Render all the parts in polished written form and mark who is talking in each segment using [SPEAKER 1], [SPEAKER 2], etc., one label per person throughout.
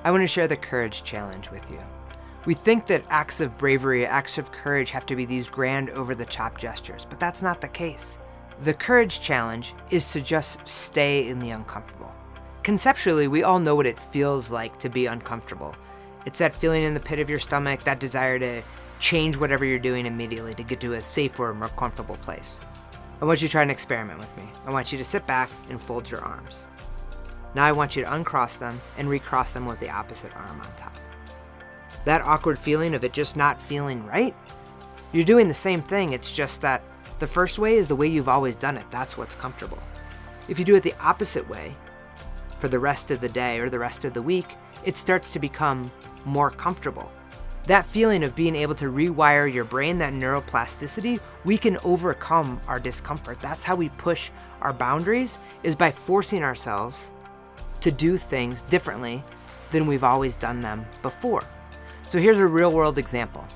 [SPEAKER 1] I want to share the courage challenge with you. We think that acts of bravery, acts of courage have to be these grand over-the-top gestures, but that's not the case. The courage challenge is to just stay in the uncomfortable. Conceptually, we all know what it feels like to be uncomfortable. It's that feeling in the pit of your stomach, that desire to change whatever you're doing immediately to get to a safer, more comfortable place. I want you to try an experiment with me. I want you to sit back and fold your arms. Now I want you to uncross them and recross them with the opposite arm on top. That awkward feeling of it just not feeling right, you're doing the same thing, it's just that the first way is the way you've always done it. That's what's comfortable. If you do it the opposite way, for the rest of the day or the rest of the week, it starts to become more comfortable. That feeling of being able to rewire your brain, that neuroplasticity, we can overcome our discomfort. That's how we push our boundaries, is by forcing ourselves to do things differently than we've always done them before. So here's a real world example.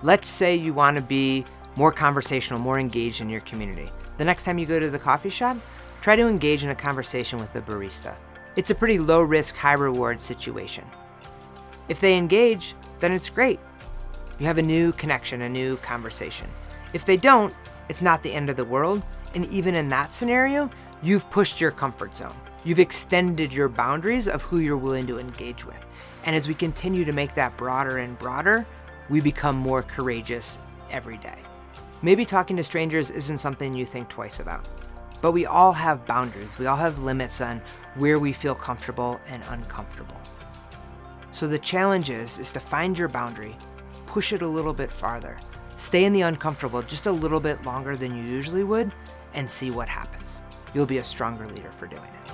[SPEAKER 1] Let's say you want to be more conversational, more engaged in your community. The next time you go to the coffee shop, try to engage in a conversation with the barista. It's a pretty low risk, high reward situation. If they engage, then it's great. You have a new connection, a new conversation. If they don't, it's not the end of the world. And even in that scenario, you've pushed your comfort zone. You've extended your boundaries of who you're willing to engage with. And as we continue to make that broader and broader, we become more courageous every day. Maybe talking to strangers isn't something you think twice about, but we all have boundaries. We all have limits on where we feel comfortable and uncomfortable. So the challenge is to find your boundary, push it a little bit farther, stay in the uncomfortable just a little bit longer than you usually would, and see what happens. You'll be a stronger leader for doing it.